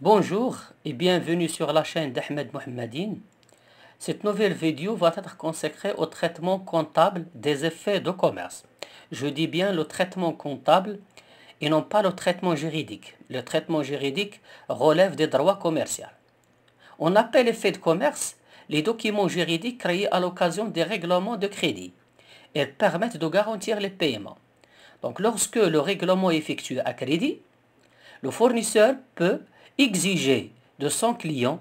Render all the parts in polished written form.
Bonjour et bienvenue sur la chaîne d'Ahmed Mohammadine. Cette nouvelle vidéo va être consacrée au traitement comptable des effets de commerce. Je dis bien le traitement comptable et non pas le traitement juridique. Le traitement juridique relève des droits commerciaux. On appelle effets de commerce les documents juridiques créés à l'occasion des règlements de crédit. Ils permettent de garantir les paiements. Donc lorsque le règlement est effectué à crédit, le fournisseur peut exiger de son client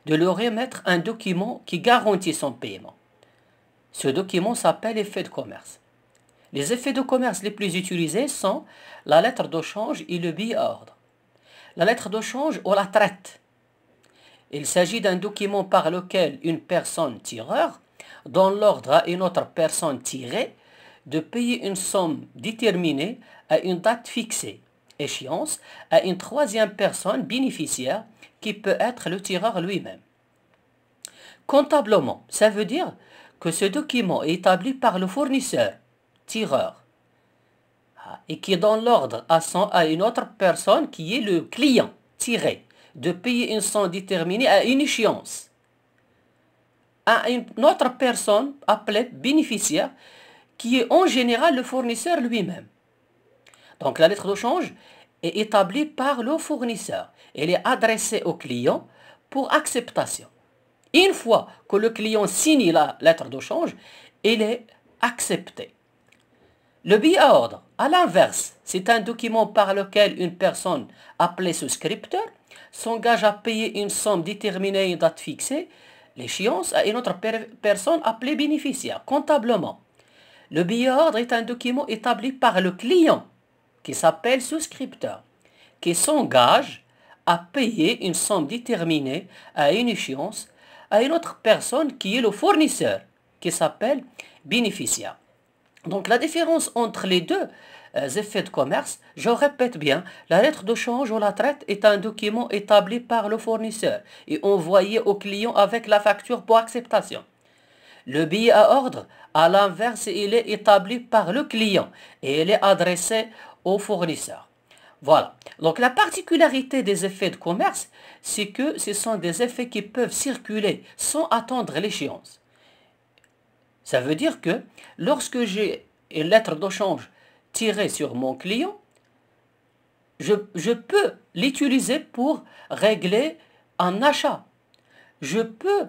de lui remettre un document qui garantit son paiement. Ce document s'appelle effet de commerce. Les effets de commerce les plus utilisés sont la lettre de change et le billet à ordre. La lettre de change, on la traite. Il s'agit d'un document par lequel une personne tireur donne l'ordre à une autre personne tirée de payer une somme déterminée à une date fixée, échéance, à une troisième personne bénéficiaire qui peut être le tireur lui-même. Comptablement, ça veut dire que ce document est établi par le fournisseur, tireur, et qui donne l'ordre à une autre personne qui est le client, tiré, de payer une somme déterminée à une échéance, à une autre personne appelée bénéficiaire, qui est en général le fournisseur lui-même. Donc la lettre de change est établie par le fournisseur. Elle est adressée au client pour acceptation. Une fois que le client signe la lettre de change, elle est acceptée. Le billet à ordre, à l'inverse, c'est un document par lequel une personne appelée souscripteur s'engage à payer une somme déterminée à une date fixée, l'échéance, à une autre personne appelée bénéficiaire, comptablement. Le billet à ordre est un document établi par le client, qui s'appelle souscripteur, qui s'engage à payer une somme déterminée à une échéance à une autre personne qui est le fournisseur, qui s'appelle bénéficiaire. Donc la différence entre les deux effets de commerce, je répète bien, la lettre de change ou la traite est un document établi par le fournisseur et envoyé au client avec la facture pour acceptation. Le billet à ordre, à l'inverse, il est établi par le client et il est adressé au fournisseur. Voilà. Donc la particularité des effets de commerce, c'est que ce sont des effets qui peuvent circuler sans attendre l'échéance. Ça veut dire que lorsque j'ai une lettre de change tirée sur mon client, je peux l'utiliser pour régler un achat. Je peux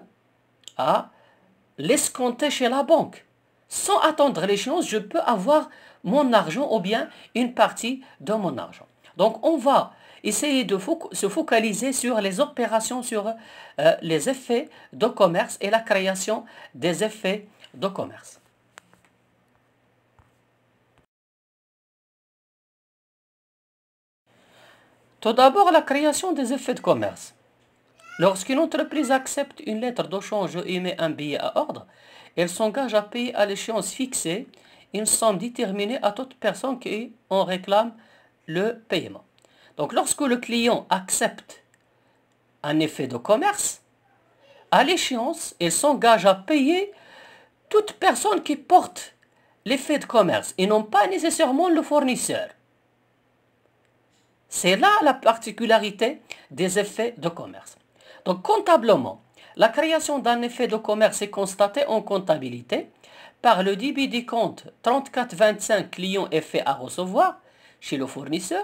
l'escompter chez la banque. Sans attendre l'échéance, je peux avoir mon argent ou bien une partie de mon argent. Donc on va essayer de se focaliser sur les opérations, sur les effets de commerce et la création des effets de commerce. Tout d'abord, la création des effets de commerce. Lorsqu'une entreprise accepte une lettre de change et émet un billet à ordre, elle s'engage à payer à l'échéance fixée une somme déterminée à toute personne qui en réclame le paiement. Donc lorsque le client accepte un effet de commerce, à l'échéance, il s'engage à payer toute personne qui porte l'effet de commerce et non pas nécessairement le fournisseur. C'est là la particularité des effets de commerce. Donc comptablement, la création d'un effet de commerce est constatée en comptabilité par le débit des comptes 3425 client effet à recevoir chez le fournisseur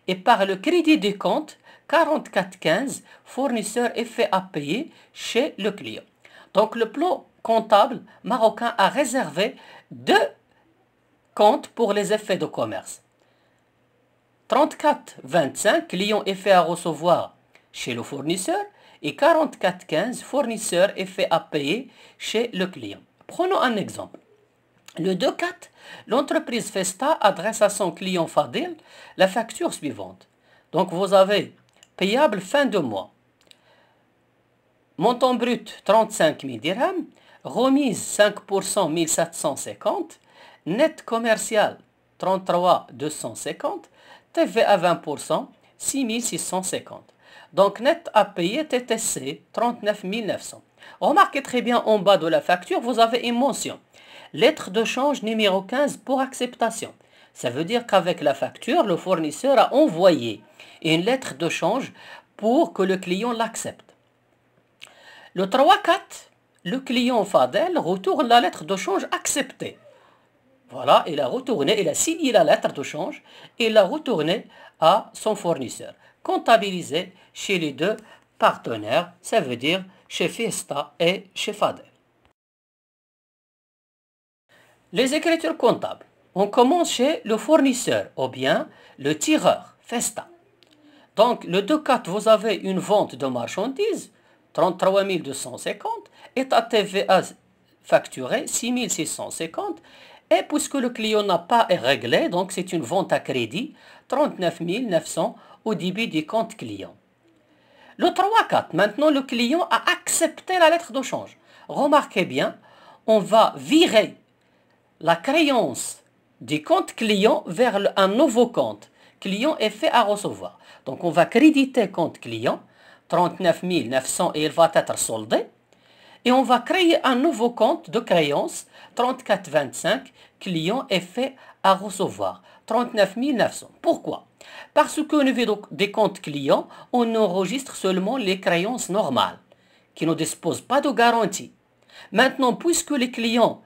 et par le crédit des comptes 4415 fournisseur effet à payer chez le client. Donc le plan comptable marocain a réservé deux comptes pour les effets de commerce. 3425 client effet à recevoir chez le fournisseur et 4415 fournisseur effet à payer chez le client. Prenons un exemple. Le 2.4, l'entreprise Festa adresse à son client Fadil la facture suivante. Donc vous avez payable fin de mois. Montant brut 35 000 dirhams, remise 5% 1750, net commercial 33 250, TVA 20%, 6650. Donc net à payer TTC 39 900. Remarquez très bien en bas de la facture, vous avez une mention. Lettre de change numéro 15 pour acceptation. Ça veut dire qu'avec la facture, le fournisseur a envoyé une lettre de change pour que le client l'accepte. Le 3-4, le client Fadel retourne la lettre de change acceptée. Voilà, il a retourné, il a signé la lettre de change et l'a retournée à son fournisseur. Comptabilisé chez les deux partenaires, ça veut dire chez Fiesta et chez Fadel. Les écritures comptables. On commence chez le fournisseur ou bien le tireur, Festa. Donc, le 2-4, vous avez une vente de marchandises, 33 250, et ta TVA facturée, 6 650, et puisque le client n'a pas réglé, donc c'est une vente à crédit, 39 900 au début du compte client. Le 3-4, maintenant le client a accepté la lettre de change. Remarquez bien, on va virer la créance du compte client vers un nouveau compte. Client est fait à recevoir. Donc on va créditer compte client, 39 900 et il va être soldé. Et on va créer un nouveau compte de créance, 34,25, client est fait à recevoir, 39 900. Pourquoi? Parce qu'au niveau des comptes clients, on enregistre seulement les créances normales, qui ne disposent pas de garantie. Maintenant, puisque le client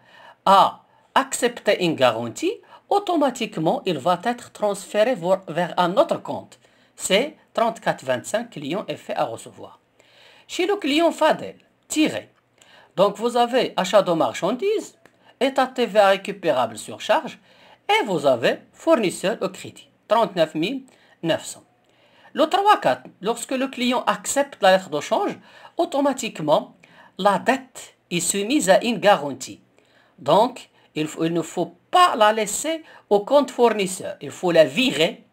a accepté une garantie, automatiquement, il va être transféré vers un autre compte. C'est 34,25, client est fait à recevoir. Chez le client Fadel, tiré. Donc, vous avez achat de marchandises, état TVA récupérable sur charge, et vous avez fournisseur au crédit, 39 900. Le 3-4, lorsque le client accepte la lettre de change, automatiquement, la dette est soumise à une garantie. Donc, il ne faut pas la laisser au compte fournisseur. Il faut la virer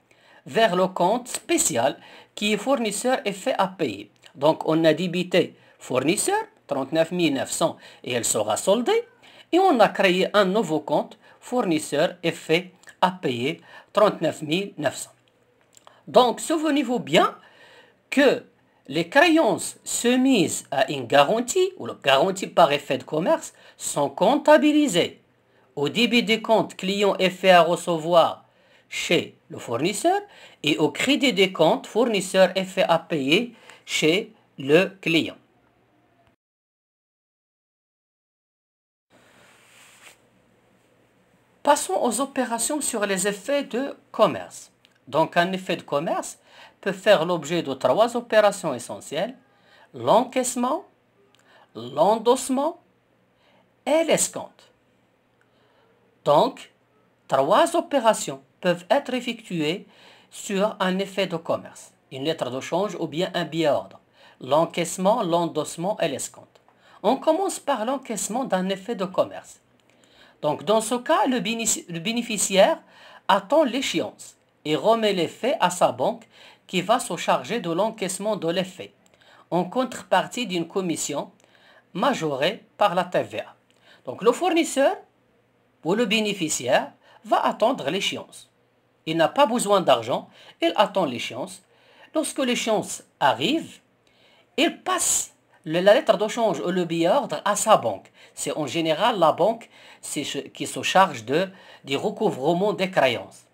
vers le compte spécial qui est fournisseur et fait à payer. Donc, on a débité fournisseur, 39 900, et elle sera soldée. Et on a créé un nouveau compte, fournisseur et fait à payer, 39 900. Donc, souvenez-vous bien que les créances soumises à une garantie, ou la garantie par effet de commerce, sont comptabilisées au débit des comptes client et fait à recevoir chez le fournisseur et au crédit des comptes fournisseur et fait à payer chez le client. Passons aux opérations sur les effets de commerce. Donc un effet de commerce peut faire l'objet de 3 opérations essentielles: l'encaissement, l'endossement et l'escompte. Donc, 3 opérations peuvent être effectuées sur un effet de commerce, une lettre de change ou bien un billet ordre: l'encaissement, l'endossement et l'escompte. On commence par l'encaissement d'un effet de commerce. Donc, dans ce cas, le bénéficiaire attend l'échéance et remet l'effet à sa banque qui va se charger de l'encaissement de l'effet, en contrepartie d'une commission majorée par la TVA. Donc, le fournisseur ou le bénéficiaire va attendre l'échéance. Il n'a pas besoin d'argent, il attend l'échéance. Lorsque l'échéance arrive, il passe la lettre de change ou le billet ordre à sa banque. C'est en général la banque qui se charge du recouvrement des créances.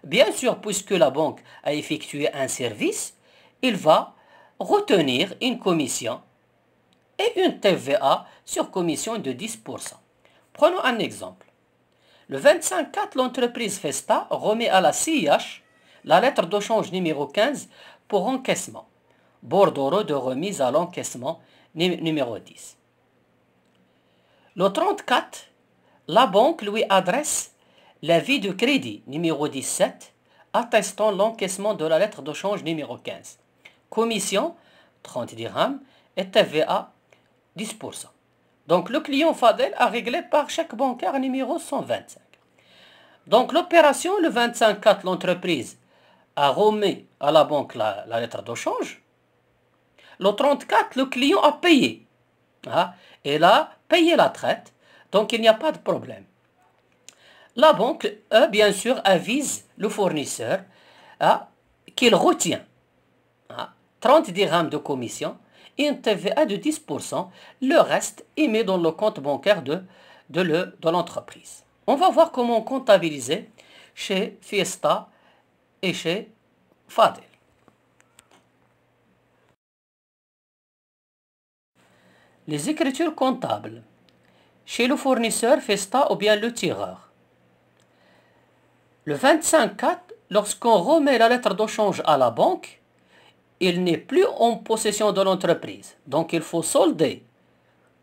Bien sûr, puisque la banque a effectué un service, il va retenir une commission et une TVA sur commission de 10%. Prenons un exemple. Le 25-4, l'entreprise Festa remet à la CIH la lettre de change numéro 15 pour encaissement. Bordereau de remise à l'encaissement numéro 10. Le 34, la banque lui adresse l'avis de crédit numéro 17 attestant l'encaissement de la lettre de change numéro 15. Commission 30 dirhams et TVA 10%. Donc le client Fadel a réglé par chèque bancaire numéro 125. Donc l'opération, le 25-4, l'entreprise a remis à la banque la lettre de change. Le 34, le client a payé. Il a payé la traite, donc il n'y a pas de problème. La banque, bien sûr, avise le fournisseur qu'il retient 30 dirhams de commission et une TVA de 10%. Le reste est mis dans le compte bancaire de l'entreprise. On va voir comment comptabiliser chez Fiesta et chez Fadel. Les écritures comptables. Chez le fournisseur, Festa ou bien le tireur. Le 25-4, lorsqu'on remet la lettre de change à la banque, il n'est plus en possession de l'entreprise. Donc il faut solder.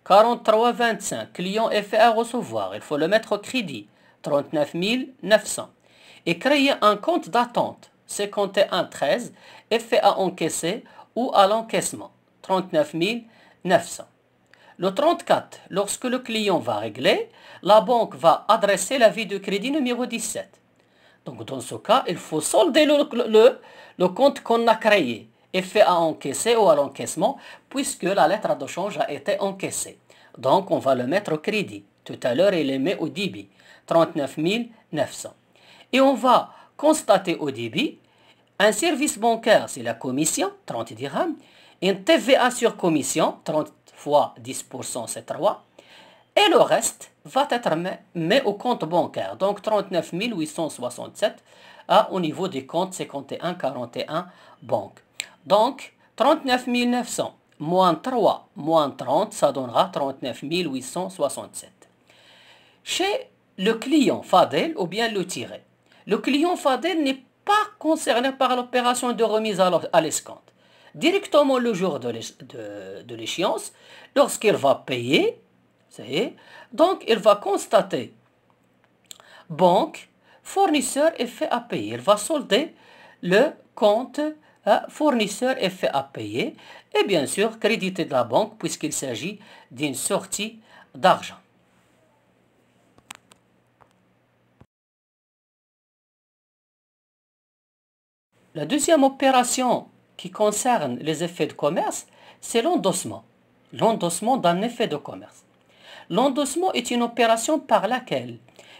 43,25, client est fait à recevoir. Il faut le mettre au crédit. 39 900. Et créer un compte d'attente. 51,13, effet à encaisser ou à l'encaissement. 39 900. Le 34, lorsque le client va régler, la banque va adresser l'avis de crédit numéro 17. Donc dans ce cas, il faut solder le compte qu'on a créé, effet à encaisser ou à l'encaissement, puisque la lettre de change a été encaissée. Donc on va le mettre au crédit. Tout à l'heure, il est mis au débit, 39 900. Et on va constater au débit un service bancaire, c'est la commission, 30 dirhams, une TVA sur commission, 30 fois 10%, c'est 3, et le reste va être mis au compte bancaire, donc 39 867 au niveau des comptes 51-41 banques. Donc 39 900 moins 3 moins 30, ça donnera 39 867. Chez le client Fadel ou bien le tiré, le client Fadel n'est pas concerné par l'opération de remise à l'escompte. Directement le jour de l'échéance, lorsqu'il va payer, donc il va constater banque, fournisseur est fait à payer. Il va solder le compte fournisseur est fait à payer et bien sûr créditer de la banque puisqu'il s'agit d'une sortie d'argent. La deuxième opération qui concerne les effets de commerce, c'est l'endossement. L'endossement d'un effet de commerce. L'endossement est une opération par laquelle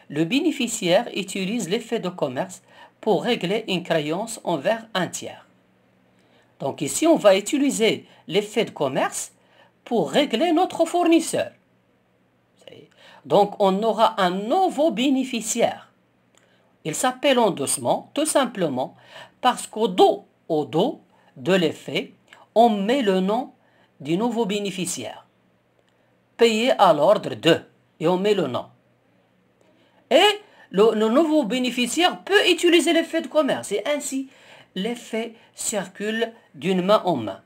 le bénéficiaire utilise l'effet de commerce pour régler une créance envers un tiers. Donc ici, on va utiliser l'effet de commerce pour régler notre fournisseur. Donc on aura un nouveau bénéficiaire. Il s'appelle endossement tout simplement parce qu'au dos de l'effet, on met le nom du nouveau bénéficiaire. Payé à l'ordre de, et on met le nom. Et le nouveau bénéficiaire peut utiliser l'effet de commerce et ainsi l'effet circule d'une main en main.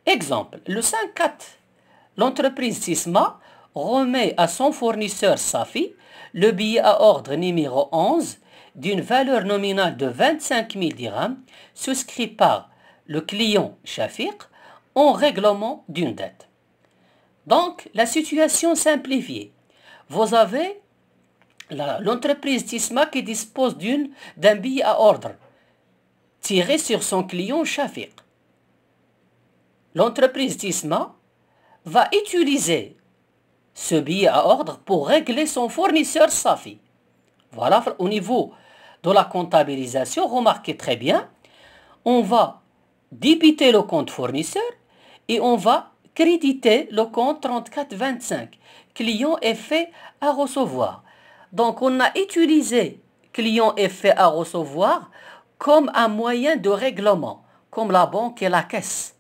Exemple, le 5-4, l'entreprise Sisma remet à son fournisseur Safi le billet à ordre numéro 11 d'une valeur nominale de 25 000 dirhams souscrit par le client Shafiq en règlement d'une dette. Donc, la situation simplifiée. Vous avez l'entreprise Tisma qui dispose d'un billet à ordre tiré sur son client Shafiq. L'entreprise Tisma va utiliser ce billet à ordre pour régler son fournisseur Safi. Voilà, au niveau de la comptabilisation, remarquez très bien, on va débiter le compte fournisseur et on va créditer le compte 3425. Client est fait à recevoir. Donc on a utilisé client est fait à recevoir comme un moyen de règlement, comme la banque et la caisse.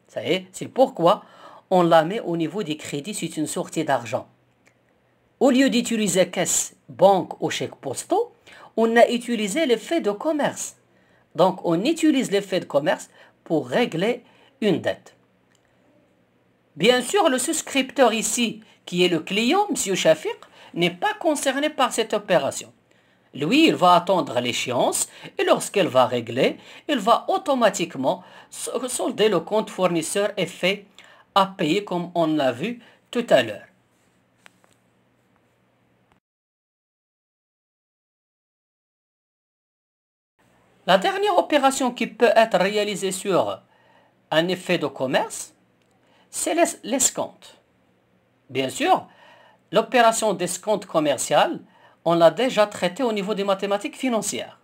C'est pourquoi on la met au niveau des crédits, c'est une sortie d'argent. Au lieu d'utiliser caisse, banque ou chèque postaux, on a utilisé l'effet de commerce. Donc on utilise l'effet de commerce pour régler une dette. Bien sûr, le souscripteur ici, qui est le client, M. Shafiq, n'est pas concerné par cette opération. Lui, il va attendre l'échéance et lorsqu'elle va régler, il va automatiquement solder le compte fournisseur et fait à payer comme on l'a vu tout à l'heure. La dernière opération qui peut être réalisée sur un effet de commerce, c'est l'escompte. Bien sûr, l'opération d'escompte commercial, on l'a déjà traitée au niveau des mathématiques financières.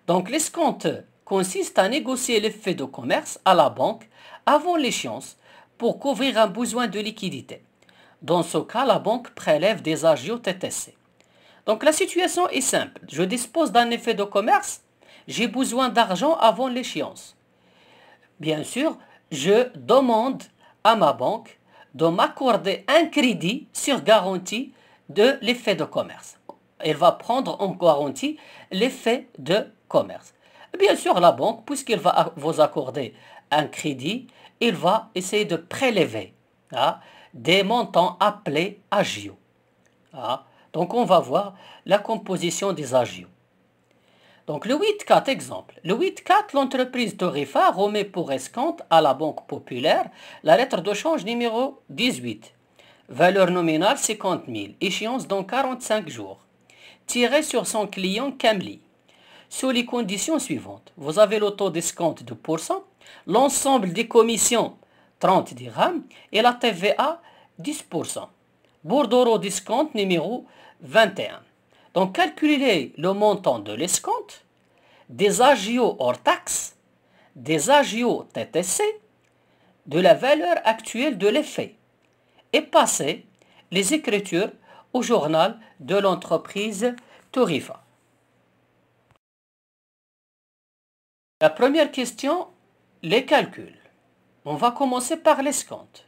Donc l'escompte consiste à négocier l'effet de commerce à la banque avant l'échéance pour couvrir un besoin de liquidité. Dans ce cas, la banque prélève des agios TTC. Donc la situation est simple. Je dispose d'un effet de commerce, j'ai besoin d'argent avant l'échéance. Bien sûr, je demande à ma banque de m'accorder un crédit sur garantie de l'effet de commerce. Elle va prendre en garantie l'effet de commerce. Bien sûr, la banque, puisqu'elle va vous accorder un crédit, il va essayer de prélever des montants appelés agios. Donc, on va voir la composition des agios. Donc, le 8.4, exemple. Le 8.4, l'entreprise Torifa remet pour escompte à la Banque Populaire la lettre de change numéro 18. Valeur nominale 50 000. Échéance dans 45 jours. Tiré sur son client Kamli. Sous les conditions suivantes. Vous avez le taux d'escompte de %, l'ensemble des commissions 30 dirhams et la TVA 10%. Bordereau d'escompte numéro 21. Donc calculez le montant de l'escompte, des agios hors taxes, des agios TTC, de la valeur actuelle de l'effet et passez les écritures au journal de l'entreprise Torifa. La première question, les calculs. On va commencer par l'escompte.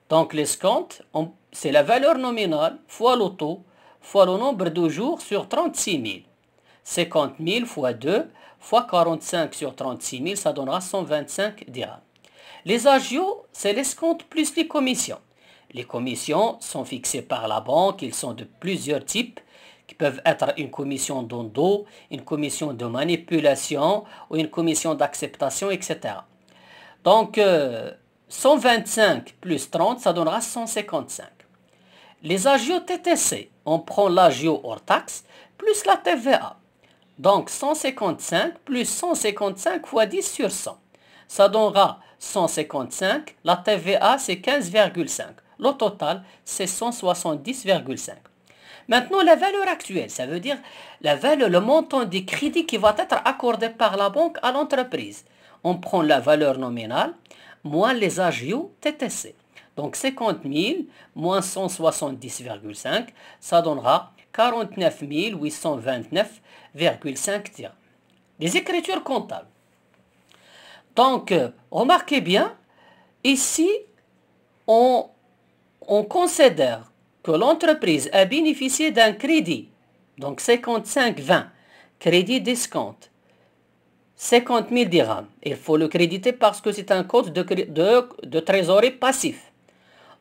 Donc l'escompte, c'est la valeur nominale fois le taux fois le nombre de jours sur 36 000. 50 000 fois 2 fois 45 sur 36 000, ça donnera 125 dirhams. Les agios, c'est l'escompte plus les commissions. Les commissions sont fixées par la banque, ils sont de plusieurs types, qui peuvent être une commission d'endos, une commission de manipulation ou une commission d'acceptation, etc. Donc, 125 plus 30, ça donnera 155. Les agios TTC, on prend l'agio hors taxe plus la TVA. Donc, 155 plus 155 fois 10 sur 100. Ça donnera 155, la TVA c'est 15,5. Le total c'est 170,5. Maintenant la valeur actuelle, ça veut dire le montant des crédits qui va être accordé par la banque à l'entreprise. On prend la valeur nominale moins les agios TTC. Donc 50 000 moins 170,5, ça donnera 49 829,5 dirhams. Les écritures comptables. Donc, remarquez bien, ici, on considère que l'entreprise a bénéficié d'un crédit, donc 55-20, crédit d'escompte, 50 000 dirhams. Il faut le créditer parce que c'est un compte de trésorerie passif.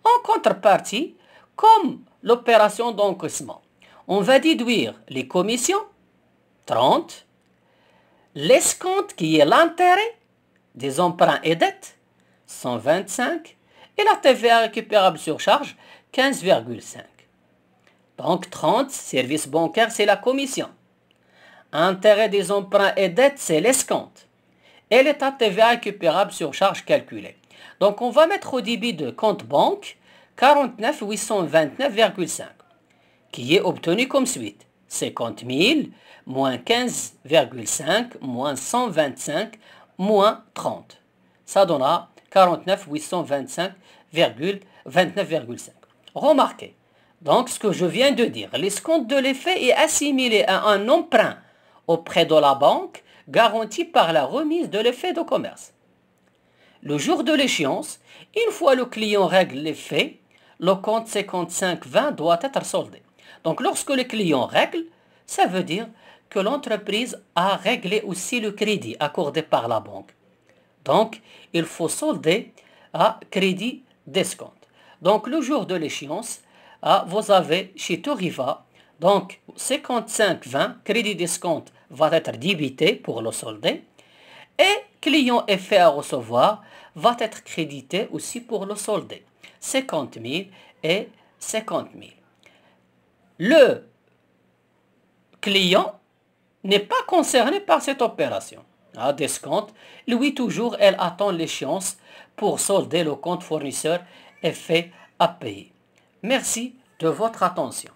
En contrepartie, comme l'opération d'encaissement, on va déduire les commissions, 30, l'escompte qui est l'intérêt des emprunts et dettes, 125, et la TVA récupérable sur charge, 15,5. Donc 30, service bancaire, c'est la commission. Intérêt des emprunts et dettes, c'est l'escompte. Et l'état TVA récupérable sur charge calculé. Donc on va mettre au débit de compte banque 49 829,5, qui est obtenu comme suite. 50 000 moins 15,5 moins 125 moins 30. Ça donnera 49 825,29,5. Remarquez, donc ce que je viens de dire, l'escompte de l'effet est assimilé à un emprunt auprès de la banque garanti par la remise de l'effet de commerce. Le jour de l'échéance, une fois le client règle l'effet, le compte 55-20 doit être soldé. Donc lorsque le client règle, ça veut dire que l'entreprise a réglé aussi le crédit accordé par la banque. Donc, il faut solder à crédit d'escompte. Donc, le jour de l'échéance, vous avez chez Torifa, donc 55-20, crédit d'escompte va être débité pour le solder, et client effet à recevoir va être crédité aussi pour le solder, 50 000 et 50 000. Le client n'est pas concerné par cette opération d'escompte. Lui, toujours, elle attend l'échéance pour solder le compte fournisseur effet à payer. Merci de votre attention.